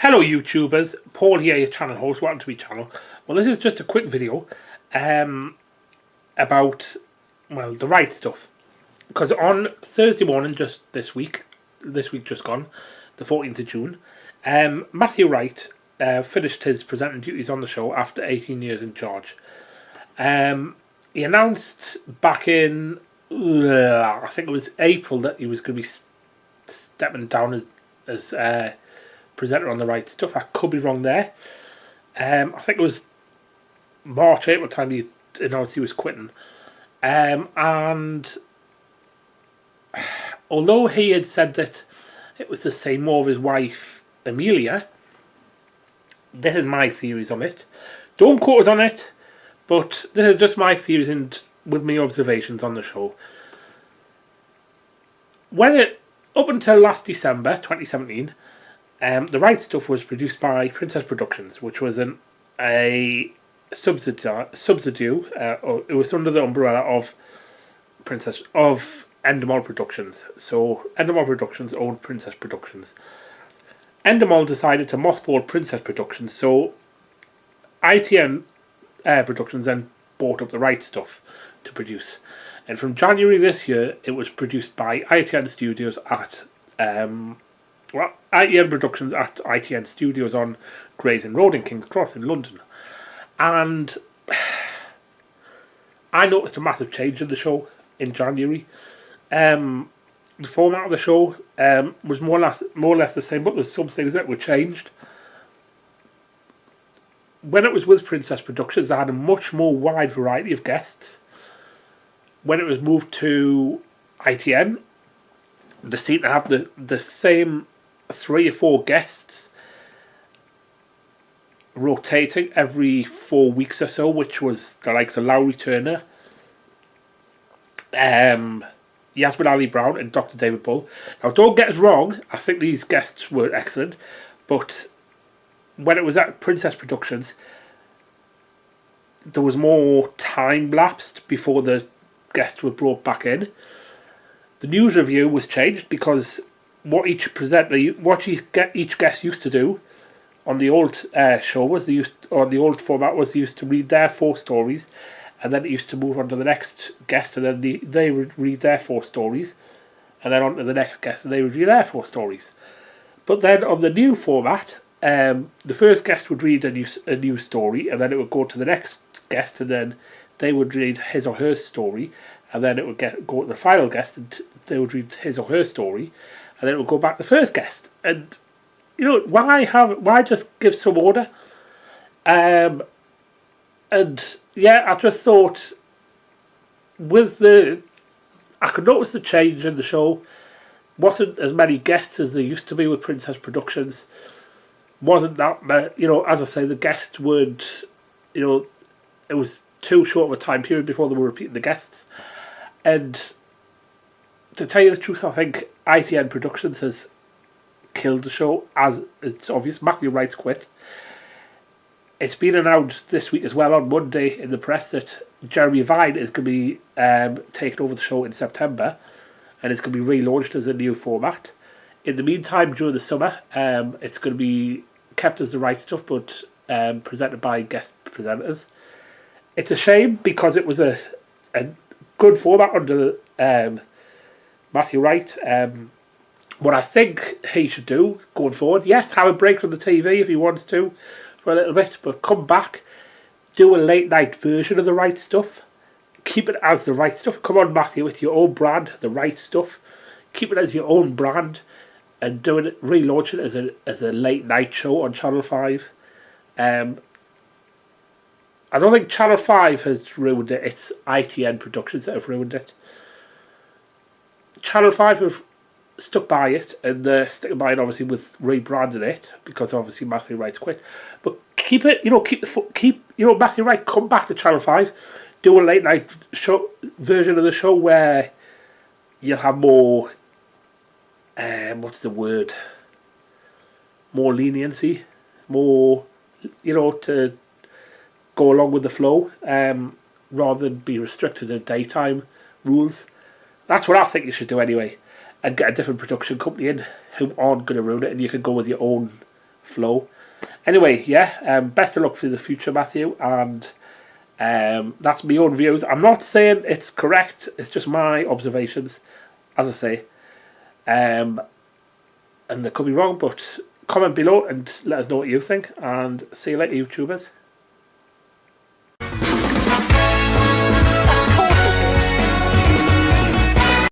Hello YouTubers, Paul here, your channel host, welcome to my channel. Well, this is just a quick video about, well, the right stuff. Because on Thursday morning, just this week just gone, the 14th of June, Matthew Wright finished his presenting duties on the show after 18 years in charge. He announced back in, I think it was April, that he was going to be stepping down as presenter on the Right Stuff. I could be wrong there. I think it was March, April time he announced he was quitting. And although he had said that it was to say more of his wife Amelia, this is my theories on it. Don't quote us on it, but this is just my theories and with me observations on the show. Up until last December 2017, the Right Stuff was produced by Princess Productions, which was a subsidiary. It was under the umbrella of Endemol Productions. So Endemol Productions owned Princess Productions. Endemol decided to mothball Princess Productions, so ITN Productions then bought up the Right Stuff to produce. And from January this year, it was produced by ITN Studios at ITN Productions at ITN Studios on Gray's Inn Road in King's Cross in London. And I noticed a massive change in the show in January. The format of the show was more or less the same, but there were some things that were changed. When it was with Princess Productions, they had a much more wide variety of guests. When it was moved to ITN, they seemed to have the same 3 or 4 guests rotating every 4 weeks or so, which was the likes of Lowry Turner, Yasmin Ali Brown and Dr. David Bull. Now, don't get us wrong, I think these guests were excellent, but when it was at Princess Productions, there was more time lapsed before the guests were brought back in. The news review was changed because what each guest used to do on the old show was the old format was they used to read their 4 stories, and then it used to move on to the next guest, and then they would read their 4 stories, and then on to the next guest, and they would read their 4 stories. But then on the new format, the first guest would read a new story, and then it would go to the next guest, and then they would read his or her story, and then it would go to the final guest, and they would read his or her story, and then it would go back to the first guest. And you know, why just give some order? And yeah, I just thought I could notice the change in the show. Wasn't as many guests as there used to be with Princess Productions. Wasn't that, you know, as I say, the guests would, you know, it was too short of a time period before they were repeating the guests. And to tell you the truth, I think ITN Productions has killed the show, as it's obvious. Matthew Wright's quit. It's been announced this week as well on Monday in the press that Jeremy Vine is going to be taking over the show in September, and it's going to be relaunched as a new format. In the meantime, during the summer, it's going to be kept as the Right Stuff, but presented by guest presenters. It's a shame because it was a good format under Matthew Wright. What I think he should do going forward, yes, have a break from the TV if he wants to for a little bit, but come back, do a late night version of the Right Stuff. Keep it as the Right Stuff. Come on, Matthew, with your own brand, the Right Stuff. Keep it as your own brand, and relaunch it as a late night show on Channel 5. I don't think Channel 5 has ruined it. It's ITN Productions that have ruined it. Channel 5 have stuck by it, and they're sticking by it obviously with rebranding it because obviously Matthew Wright's quit. But keep it, you know, Matthew Wright, come back to Channel 5, do a late night show version of the show where you'll have more, what's the word? More leniency, more, you know, to go along with the flow, rather than be restricted to daytime rules. That's what I think you should do anyway, and get a different production company in who aren't going to ruin it, and you can go with your own flow. Anyway, yeah, best of luck for the future, Matthew, and that's my own views. I'm not saying it's correct, it's just my observations, as I say. And they could be wrong, but comment below and let us know what you think, and see you later, YouTubers.